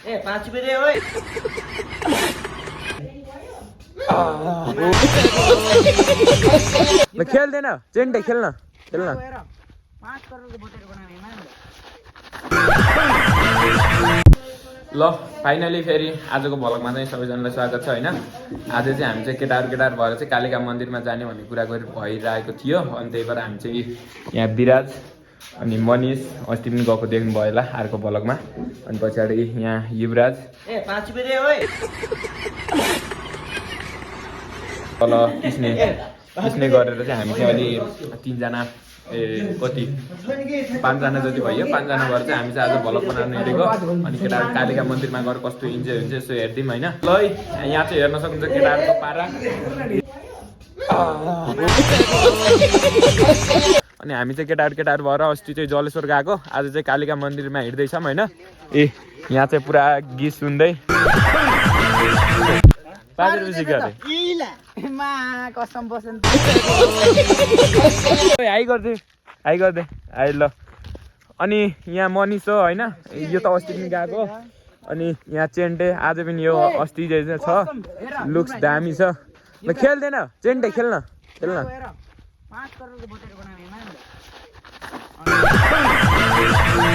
ए 5 बजे ओए खेल्दैन चेन्डे खेल्न खेल्न ल फाइनली फेरि आजको भ्लगमा चाहिँ सबैजनालाई स्वागत छ होइन। आज चाहिँ हामी चाहिँ केटाहरू भएर चाहिँ कालिका मन्दिरमा जाने भन्ने कुरा भइरहेको थियो। अनि त्यही भएर हामी चाहिँ यहाँ विराज अनि मनिष अस्ति पनि गएको देख्नुभयो होला अर्को भ्लगमा। अनि पछाडि यहाँ युवराज ए 5 बजे ओए तल किस्ने गरेर चाहिँ हामी चाहिँ अलि 3जना कति 5जना जति भयो। 5जना भएर चाहिँ हामी चाहिँ आज भ्लग बनाउनु हिँडेको। अनि केटाहरू कालिका मन्दिरमा गएर कस्तो इन्जोय हुन्छ यसो हेरिदिउँ होइन। ल यहाँ चाहिँ हेर्न सक्नुहुन्छ केटाहरूको पारा। अनि हामी चाहिँ केटाहरू भएर अस्ति चाहिँ जलेश्वर गएको, आज चाहिँ कालिका मन्दिरमा हिँड्दैछौँ होइन। ए यहाँ चाहिँ पुरा गीत सुन्दै 5 रुपियाँ सिक्यो अरे हाई गर्दै आइ ल। अनि यहाँ मनिष हो होइन, यो त अस्ति पनि गएको। अनि यहाँ चेन्टे आज पनि यो अस्ति चाहिँ छ, लुक्स दामी छ। ल खेल्दैन चेन्टे खेल्न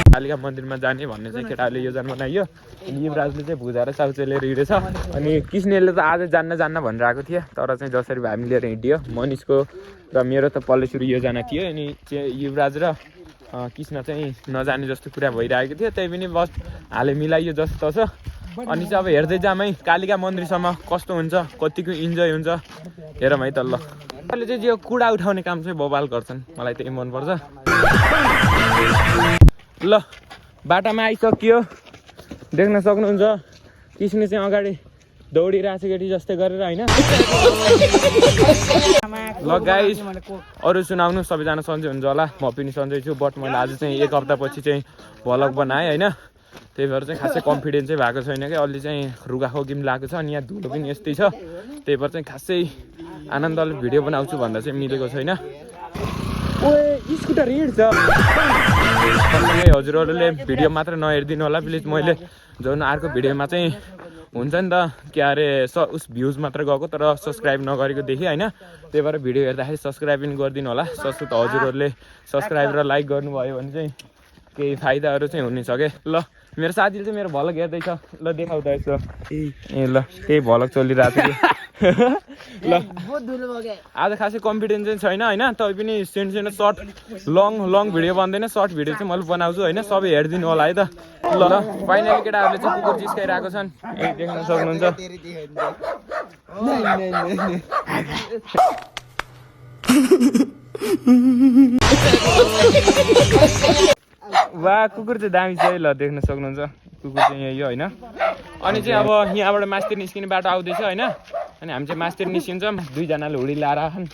कालिका मन्दिरमा जाने भन्ने चाहिँ केटाहरूले योजना बनाइयो। अनि युवराजले चाहिँ भुजा र चाउचे लिएर हिँडेछ। अनि किस्नेले त आज जान्न भनेर आएको थियो, तर चाहिँ जसरी भए हामी लिएर हिँडियो। मनिषको र मेरो त पल्ले सुरु योजना थियो। अनि युवराज र किस्न चाहिँ नजाने जस्तो कुरा भइरहेको थियो, त्यही पनि बस हाले मिलाइयो जस्तो तसो। अनि चाहिँ अब हेर्दै जाऊँ है कालिका मन्दिरसम्म कस्तो हुन्छ, कतिको इन्जोय हुन्छ हेरौँ है त। ल अहिले चाहिँ यो कुडा उठाउने काम चाहिँ बबाल गर्छन्, मलाई त्यही मनपर्छ। ल बाटामा आइसक्यो, देख्न सक्नुहुन्छ किस्ने चाहिँ अगाडि दौडिरहेको छ केटी जस्तै गरेर होइन। ल गाइस अरू सुनाउनु, सबैजना सन्चै हुन्छ होला, म पनि सन्चै छु। बट मैले आज चाहिँ 1 हप्तापछि चाहिँ भ्लग बनाएँ होइन। त्यही भएर चाहिँ खासै कन्फिडेन्स चाहिँ भएको छैन क्या, अलि चाहिँ रुगाखोकी पनि लागेको छ। अनि यहाँ धुलो पनि यस्तै छ, त्यही भएर चाहिँ खासै आनन्दले भिडियो बनाउँछु भन्दा चाहिँ मिलेको छैन। ओए स्कुटर हिँड्छ हजुरहरूले भिडियो मात्र नहेरिदिनु होला प्लिज। मैले झन् अर्को भिडियोमा चाहिँ हुन्छ नि त के अरे उस भ्युज मात्र गएको तर सब्सक्राइब नगरेको देखेँ होइन। त्यही भएर भिडियो हेर्दाखेरि सब्सक्राइब पनि गरिदिनु होला। सस्तो हजुरहरूले सब्सक्राइब र लाइक गर्नुभयो भने चाहिँ केही फाइदाहरू चाहिँ हुनेछ क्या। ल मेरो साथीले चाहिँ मेरो भ्लग हेर्दैछ, ल देखाउ त यसो। ए ल त्यही भ्लग चलिरहेको थियो ल। आज खासै कन्फिडेन्स चाहिँ छैन होइन, तै पनि सानो सर्ट लङ भिडियो बन्दैन, सर्ट भिडियो चाहिँ मैले बनाउँछु होइन। सबै हेरिदिनु होला है त। ल फाइनली केटाहरूले चाहिँ कुकुर जिस्काइरहेको छन्, ए देख्न सक्नुहुन्छ। वाह कुकुर चाहिँ दामी छ है। ल देख्न सक्नुहुन्छ कुकुर चाहिँ यही हो होइन। अनि चाहिँ अब यहाँबाट मास्तिर निस्किने बाटो आउँदैछ होइन। अनि हामी चाहिँ मास्तिर निस्किन्छौँ, 2जनाले हुडी लाएर आछन्।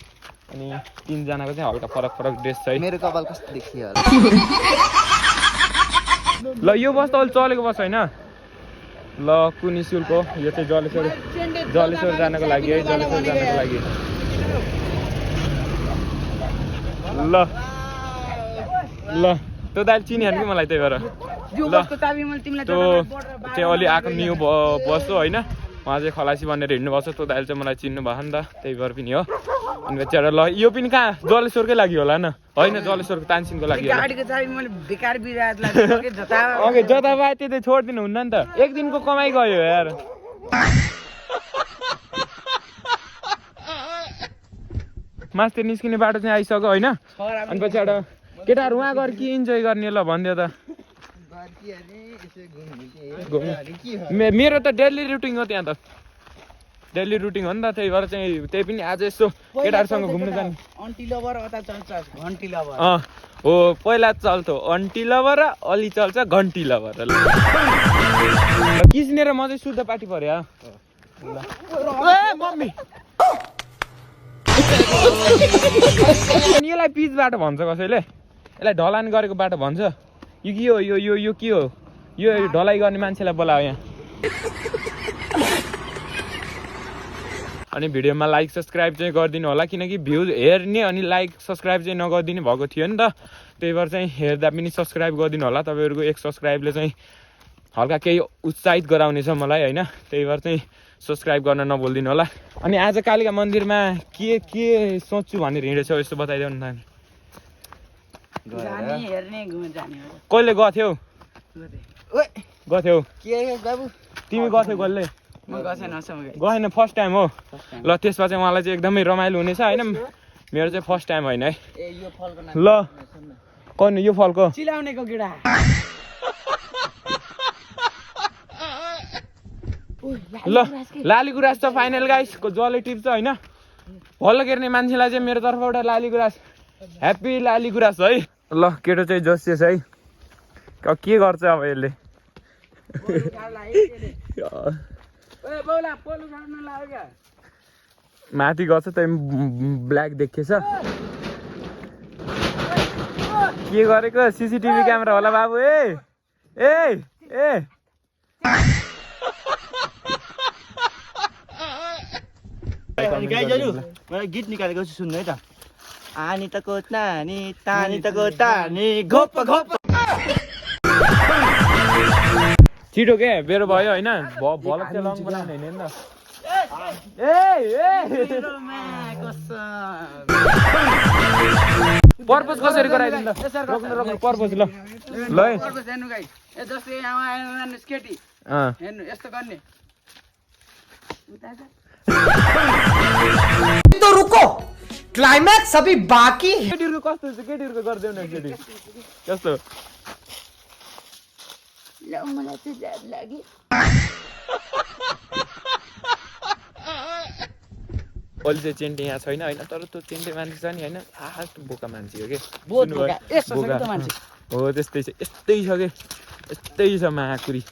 अनि 3जनाको चाहिँ हल्का फरक ड्रेस छ है। मेरो कपाल कस्तो देखियो ल यो बस त अहिले चलेको बस होइन। ल कुन स्कुलको यो चाहिँ जलेश्वर जानको लागि है, जलेश्वर जानको लागि। ल त्यो दाइले चिनिहाल्नु कि मलाई, त्यही भएर ल त्यो चाहिँ अलि आएको न्यू बस हो होइन। उहाँ चाहिँ खलासी भनेर हिँड्नुपर्छ, त्यो दाइले चाहिँ मलाई चिन्नु भयो नि त, त्यही भएर पनि हो। अनि बेचारा ल यो पनि कहाँ जलेश्वरकै लागि होला न होइन, जलेश्वरको तानसिनको लागि ओके जता पाए त्यतै छोडिदिनु हुन्न नि त, एक दिनको कमाइ गयो यार। मास्तिर निस्किने बाटो चाहिँ आइसक्यो होइन। अनि पछाडि केटाहरू उहाँ गएर के इन्जोय गर्ने ल भनिदियो त। मेरो त डेली रुटिन हो, त्यहाँ त डेली रुटिन हो नि त। त्यही भएर चाहिँ त्यही पनि आज यसो केटाहरूसँग घुम्नु जाने। हो पहिला चल्थ्यो अन्टी लभर, अलि चल्छ घन्टी लभर। किस्नेर म चाहिँ शुद्ध पार्टी पर्यो मम्मी। यसलाई पिच बाटो भन्छ कसैले, यसलाई ढलान गरेको बाटो भन्छ। यो के हो यो के हो, यो ढलाइ गर्ने मान्छेलाई बोलायो यहाँ। अनि भिडियोमा लाइक सब्सक्राइब चाहिँ गरिदिनु होला, किनकि भ्युज हेर्ने अनि लाइक सब्सक्राइब चाहिँ नगरिदिने भएको थियो नि त। त्यही भएर चाहिँ हेर्दा पनि सब्सक्राइब गरिदिनु होला। तपाईँहरूको 1 सब्सक्राइबले चाहिँ हल्का केही उत्साहित गराउनेछ मलाई होइन, त्यही भएर चाहिँ सब्सक्राइब गर्न नभुलिदिनु होला। अनि आज कालिका मन्दिरमा के सोच्छु भनेर हिँडेछौ यस्तो बताइदेऊ न। कहिले गथ्यौ तिमी गथ्यौ कहिले? गएन, फर्स्ट टाइम हो। ल त्यसमा चाहिँ मलाई चाहिँ एकदमै रमाइलो हुनेछ होइन, मेरो चाहिँ फर्स्ट टाइम होइन है। ल कहिले यो फलको चिलाउनेको गिडा ल लाली गुराँस छ फाइनल गाइस, जसले टिप्छ होइन, भल घेर्ने मान्छेलाई चाहिँ मेरो तर्फबाट लाली गुराँस, ह्याप्पी लाली गुराँस है। ल केटो चाहिँ जोसिएछ है, के गर्छ अब यसले। माथि गर्छ त ब्ल्याक देखिएछ, के गरेको? सिसिटिभी क्यामेरा होला बाबु। ए ए ए मलाई गीत निकालेको छु सुन्नु है त। आनी तको तानी तानी तको तानी घोप घोप। छिटो के बेरो भयो होइन, भलक चाहिँ लङ बनाउने होइन नि त। पर्पज कसरी गराइदिनु ल, रोक्नु पर्पज ल ल है। यस्तो गर्ने तो रुको, क्लाइमैक्स अभी बाकी। केटीहरूको कस्तो हुन्छ, केटीहरूको गरिदेऊ न एकचोटि कस्तो। मलाई चाहिँ डर लाग्यो। अहिले चाहिँ चेन्टे यहाँ छैन होइन, तर त्यो चेन्टे मान्छे छ नि होइन, फास्ट बोका मान्छे हो कि हो, त्यस्तै छ, यस्तै छ कि यस्तै छ महाकुरी।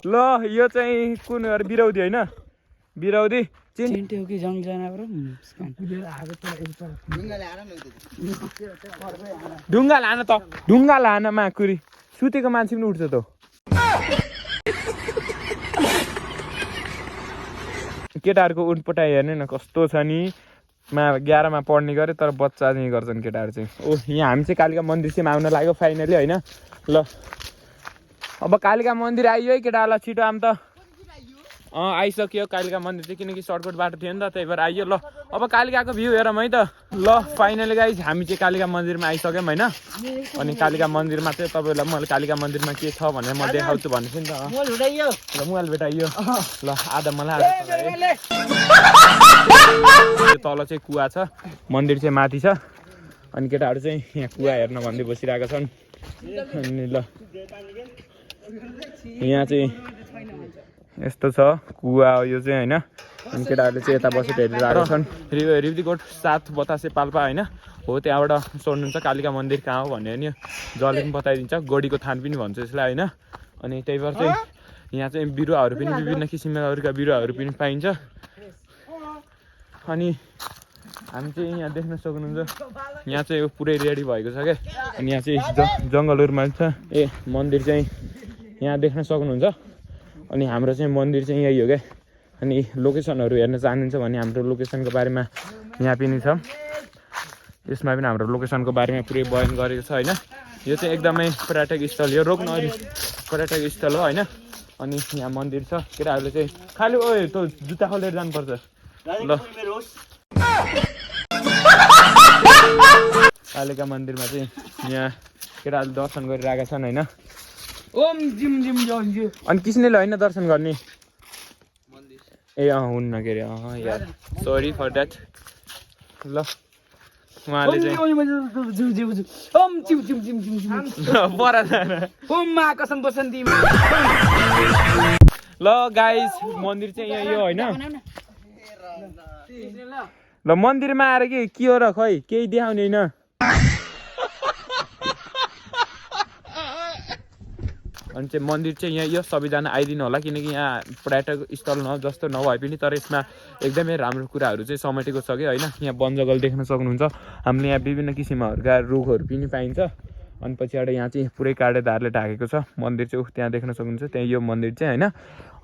ल यो चाहिँ कुन बिरौदी होइन, बिरौदी चिन्टे हो कि जङ जनावर। ढुङ्गा लान त, ढुङ्गा लान माकुरी, सुतेको मान्छे पनि उठ्छ त। केटाहरूको उठपटाइ हेर्ने न कस्तो छ नि, 11मा पढ्ने गरे तर बच्चा चाहिँ गर्छन् केटाहरू चाहिँ। ओ यहाँ हामी चाहिँ कालिका मन्दिर चाहिँ आउन लाग्यो फाइनली होइन। ल अब कालिका मन्दिर आइयो है केटाहरूलाई, छिटो आम त। आइसक्यो कालिका मन्दिर चाहिँ, किनकि सर्टकट बाटो थियो नि त, त्यही भएर आइयो। ल अब कालिकाको भ्यू हेरौँ है त। ल फाइनली गाइज हामी चाहिँ कालिका मन्दिरमा आइसक्यौँ होइन। अनि कालिका मन्दिरमा चाहिँ तपाईँहरूलाई मैले कालिका मन्दिरमा के छ भनेर म देखाउँछु भनेको थिएँ नि त। ल मोबाइल भेटाइयो। ल आधा मलाई तल चाहिँ कुवा छ, मन्दिर चाहिँ माथि छ। अनि केटाहरू चाहिँ यहाँ कुवा हेर्न भन्दै बसिरहेका छन्। अनि ल यहाँ चाहिँ यस्तो छ कुवा यो चाहिँ होइन। अनि केटाहरूले चाहिँ यता बसेर हेरिरहेको छन्। रिब्दीकोट 7 बतासे पाल्पा होइन हो, त्यहाँबाट सोध्नुहुन्छ कालिका मन्दिर कहाँ हो भन्ने नि, जसले पनि बताइदिन्छ। गोडीको थान पनि भन्छ यसलाई होइन। अनि त्यही भएर चाहिँ यहाँ चाहिँ बिरुवाहरू पनि विभिन्न किसिमका बिरुवाहरू पनि पाइन्छ। अनि हामी चाहिँ यहाँ देख्न सक्नुहुन्छ यहाँ चाहिँ पुरै रेडी भएको छ क्या। अनि यहाँ चाहिँ जङ्गलहरूमा छ ए मन्दिर चाहिँ यहाँ देख्न सक्नुहुन्छ। अनि हाम्रो चाहिँ मन्दिर चाहिँ यही हो क्या। अनि लोकेसनहरू हेर्न चाहनुहुन्छ भने हाम्रो लोकेसनको बारेमा यहाँ पनि छ, यसमा पनि हाम्रो लोकेसनको बारेमा पुरै बयान गरेको छ होइन। यो चाहिँ एकदमै पर्यटक स्थल, यो रोक्न पर्यटक स्थल हो होइन। अनि यहाँ मन्दिर छ, केटाहरूले चाहिँ खालि ओए तँ जुत्ता खोलेर जानुपर्छ। ल कालिका मन्दिरमा चाहिँ यहाँ केटाहरूले दर्शन गरिरहेका छन् होइन। ओम जिम जिम जङ। अनि किसनेले होइन दर्शन गर्ने ए हुन्न के अरे यार, सरी फर द्याट। ल उहाँले चाहिँ ओम जिम जिम जिम जिम जिम बरा जान। ओम मा कसम बसन्ती। ल गाइस मन्दिर चाहिँ यहाँ यो होइन। ल मन्दिरमा आएर के हो र खै केही देखाउने होइन। अनि चाहिँ मन्दिर चाहिँ यहाँ यो सबैजना आइदिनु होला, किनकि यहाँ पर्यटक स्थल जस्तो नभए पनि तर यसमा एकदमै राम्रो कुराहरू चाहिँ समेटेको छ कि होइन। यहाँ वन जङ्गल देख्न सक्नुहुन्छ, हामीले यहाँ विभिन्न किसिमहरूका रुखहरू पनि पाइन्छ। अनि पछिबाट यहाँ चाहिँ पुरै काँडेदारले ढाकेको छ मन्दिर चाहिँ त्यहाँ देख्न सक्नुहुन्छ, त्यहाँ यो मन्दिर चाहिँ होइन।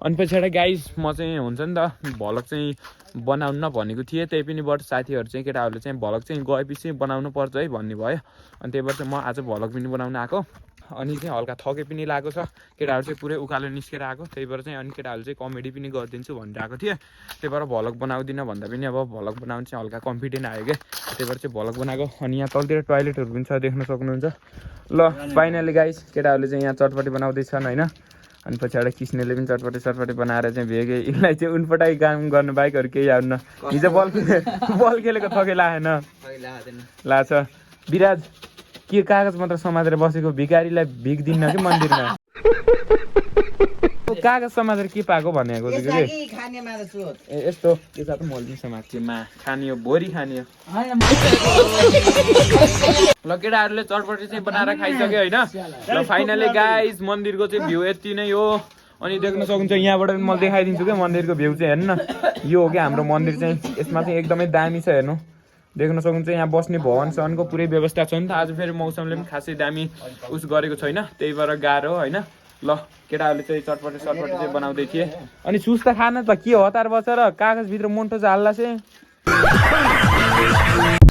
अनि पछिबाट गाइस म चाहिँ हुन्छ नि त भ्लग चाहिँ बनाउनु नभनेको थिएँ, त्यही पनि बट साथीहरू चाहिँ केटाहरूले चाहिँ भ्लग चाहिँ गएपछि बनाउनु पर्छ है भन्ने भयो। अनि त्यही भएर चाहिँ म आज भ्लग पनि बनाउन आएको। अनि चाहिँ हल्का थके पनि लागेको छ केटाहरू चाहिँ पुरै उकालो निस्केर आएको त्यही भएर चाहिँ अनि केटाहरू चाहिँ कमेडी पनि गरिदिन्छु भनेर आएको थिएँ त्यही भएर भ्लग बनाउँदिनँ भन्दा पनि अब भ्लग बनाउनु चाहिँ हल्का कन्फिडेन्ट आयो क्या त्यही भएर चाहिँ भ्लग बनाएको अनि यहाँ तलतिर टोइलेटहरू पनि छ देख्न सक्नुहुन्छ ल फाइनली गाइस केटाहरूले चाहिँ यहाँ चटपटी बनाउँदैछन् होइन अनि पछाडि किस्नेले पनि चटपटी बनाएर चाहिँ भेगे यसलाई चाहिँ उनपटाइ काम गर्नु बाइकहरू केही आउन्न हिजो बल खेलेको थके लागेन लाग्छ विराज के कागज मात्र समातेर बसेको भिखारीलाई भिख दिन्न कि मन्दिरमा कागज समातेर के पाएको भनेको ए यस्तो यो त मैले समात्छु मा खानियो भोरी खानियो ल केटाहरूले चटपटी चाहिँ बनाएर खाइसक्यो होइन ल फाइनली गाइस मन्दिरको चाहिँ भ्यू यति नै हो अनि देख्न सक्नुहुन्छ यहाँबाट पनि म देखाइदिन्छु क्या मन्दिरको भ्यू चाहिँ हेर्नु न यो हो क्या हाम्रो मन्दिर चाहिँ यसमा चाहिँ एकदमै दामी छ हेर्नु देख्न सक्नुहुन्छ यहाँ बस्ने भवन सनको पुरै व्यवस्था छ नि त आज फेरि मौसमले पनि खासै दामी उस गरेको छैन त्यही भएर गाह्रो होइन ल केटाहरूले चाहिँ चटपटी चाहिँ बनाउँदै थिए अनि सुस त खान त के हतार बसेर कागजभित्र मोन्टो चाहिँ हाल्ला चाहिँ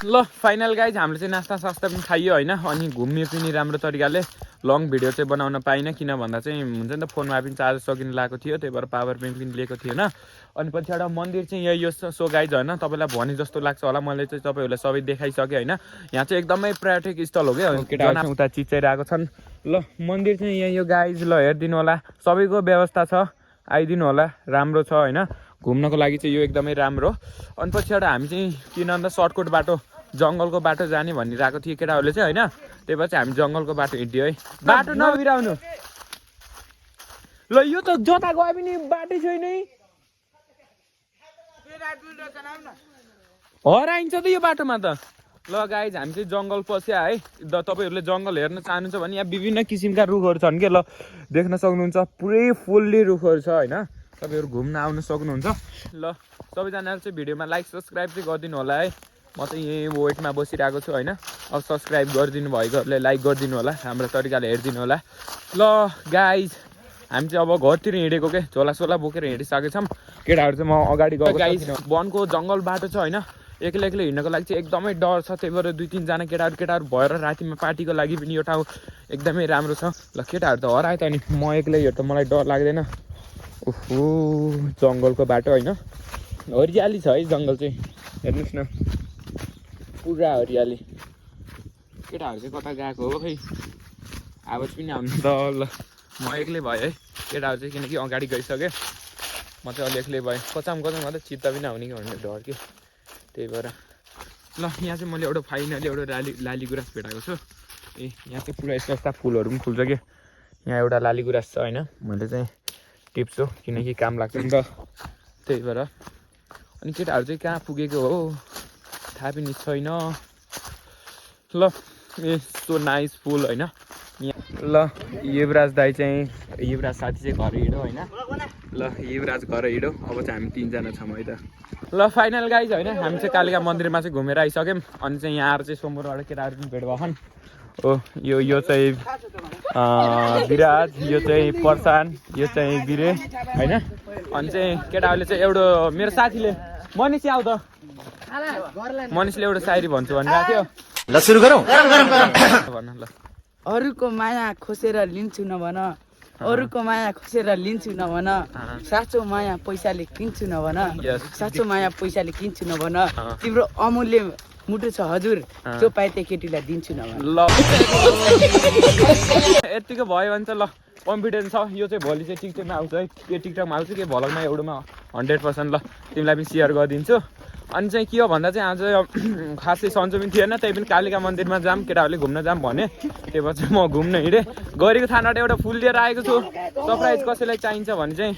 ल फाइनल गाइज हामीले चाहिँ नास्ता सास्ता पनि खाइयो होइन अनि घुम्यो पनि राम्रो तरिकाले लङ भिडियो चाहिँ बनाउन पाइनँ किन भन्दा चाहिँ हुन्छ नि त फोनमा पनि चार्ज सकिन लागेको थियो त्यही भएर पावर ब्याङ्क पनि लिएको थिएन अनि पछाडि मन्दिर चाहिँ यही यो सो गाइज होइन तपाईँलाई भने जस्तो लाग्छ होला मैले चाहिँ तपाईँहरूलाई सबै देखाइसकेँ होइन यहाँ चाहिँ एकदमै पर्यटक स्थल हो क्या केटाहरू उता चिच्याइरहेको छन् ल मन्दिर चाहिँ यही हो गाइज ल हेरिदिनु होला सबैको व्यवस्था छ आइदिनु होला राम्रो छ होइन घुम्नको लागि चाहिँ यो एकदमै राम्रो अनि पछाडि हामी चाहिँ किन अन्त सर्टकट बाटो जङ्गलको बाटो जाने भनिरहेको थियो केटाहरूले चाहिँ होइन त्यही भएर चाहिँ हामी जङ्गलको बाटो हिँड्यो है बाटो नबिराउनु ल यो त जता गए पनि बाटै छैन है हराइन्छ त यो बाटोमा त ल गाइज हामी चाहिँ जङ्गल पस्या है तपाईँहरूले जङ्गल हेर्न चाहनुहुन्छ भने यहाँ विभिन्न किसिमका रुखहरू छन् के ल देख्न सक्नुहुन्छ पुरै फुल्ली रुखहरू छ होइन तपाईँहरू घुम्न आउन सक्नुहुन्छ ल सबैजनाले चाहिँ भिडियोमा लाइक सब्सक्राइब चाहिँ गरिदिनु होला है म चाहिँ यहीँ वेटमा बसिरहेको छु होइन अब सब्सक्राइब गरिदिनु भएकोहरूले लाइक गरिदिनु होला हाम्रो तरिकाले हेरिदिनु होला ल गाइज हामी चाहिँ अब घरतिर हिँडेको के झोलासोला बोकेर हिँडिसकेको छौँ केटाहरू चाहिँ म अगाडि गएको गाइज वनको जङ्गल बाटो छ होइन एक्लै हिँड्नको लागि चाहिँ एकदमै डर छ त्यही भएर 2-3 जना केटाहरू भएर रातिमा पार्टीको लागि पनि यो ठाउँ एकदमै राम्रो छ ल केटाहरू त हरायो त अनि म एक्लै हिँड्दा मलाई डर लाग्दैन ओहो जङ्गलको बाटो होइन हरियाली छ है जङ्गल चाहिँ हेर्नुहोस् न पुरा हरियाली केटाहरू चाहिँ कता गएको हो खै आवाज पनि आउनु त ल म एक्लै भएँ है केटाहरू चाहिँ किनकि अगाडि गइसकेँ म चाहिँ अलि एक्लै भएँ कचाम मात्रै चित्त पनि आउने कि भन्ने डर के त्यही भएर ल यहाँ चाहिँ मैले एउटा फाइनली एउटा लाली गुराँस भेटाएको छु ए यहाँ चाहिँ पुरा यस्ता यस्ता फुलहरू पनि फुल्छ कि यहाँ एउटा लाली गुराँस छ होइन मैले चाहिँ टिप्छु किनकि काम लाग्छ नि त त्यही भएर अनि केटाहरू चाहिँ कहाँ पुगेको हो थाहा पनि छैन ल यस्तो नाइस फुल होइन ल युवराज दाई चाहिँ युवराज साथी चाहिँ घर हिँड्यो होइन ल युवराज घर हिँड्यो अब चाहिँ हामी 3 जना छौँ है त ल फाइनल गाइज होइन हामी चाहिँ कालिका मन्दिरमा चाहिँ घुमेर आइसक्यौँ अनि चाहिँ यहाँ आएर चाहिँ सोमबारबाट केटाहरू पनि भेट भएछन् हो यो चाहिँ विराज यो चाहिँ प्रशान्त यो चाहिँ बिरे होइन अनि चाहिँ केटाहरूले चाहिँ एउटा मेरो साथीले मनिष आऊ त मनिषले एउटा सायरी भन्छु भनिरहेको थियो ल सुरु गरौँ भन ल अरूको माया खोसेर लिन्छु नभन अरूको माया खोसेर लिन्छु नभन साँचो माया पैसाले किन्छु नभन साँचो माया पैसाले किन्छु नभन तिम्रो अमूल्य मुटु छ हजुर जो पाए त्यो केटीलाई दिन्छु नभन ल यतिको भयो भने चाहिँ ल कन्फिडेन्स छ यो चाहिँ भोलि चाहिँ टिकटकमा आउँछ है के टिकटकमा आउँछ कि भ्लगमा एउटामा 100% ल तिमीलाई पनि सेयर गरिदिन्छु अनि चाहिँ के हो भन्दा चाहिँ आज खासै सन्चो पनि थिएन त्यही पनि कालिका मन्दिरमा जाऊँ केटाहरूले घुम्न जाऊँ भने त्यही भएर चाहिँ म घुम्न हिँडेँ गरीको थानाबाट एउटा फुल लिएर आएको छु सरप्राइज कसैलाई चाहिन्छ भने चाहिँ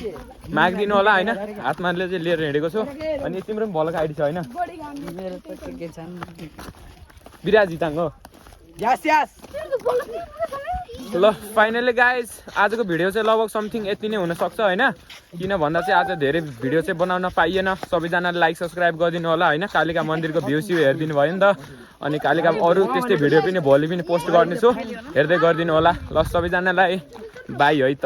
मागिदिनु होला होइन हातमाले चाहिँ लिएर हिँडेको छु अनि तिम्रो पनि भलको आइडी छ होइन विराज जिताङ हो ल फाइनली गाइज आजको भिडियो चाहिँ लगभग समथिङ यति नै हुनसक्छ होइन किन भन्दा चाहिँ आज धेरै भिडियो चाहिँ बनाउन पाइएन सबैजनाले लाइक सब्सक्राइब गरिदिनु होला होइन कालिका मन्दिरको भ्यू स्यू हेरिदिनु भयो नि त अनि कालिका अरू त्यस्तै भिडियो पनि भोलि पनि पोस्ट गर्नेछु हेर्दै गरिदिनु होला ल सबैजनालाई बाई है त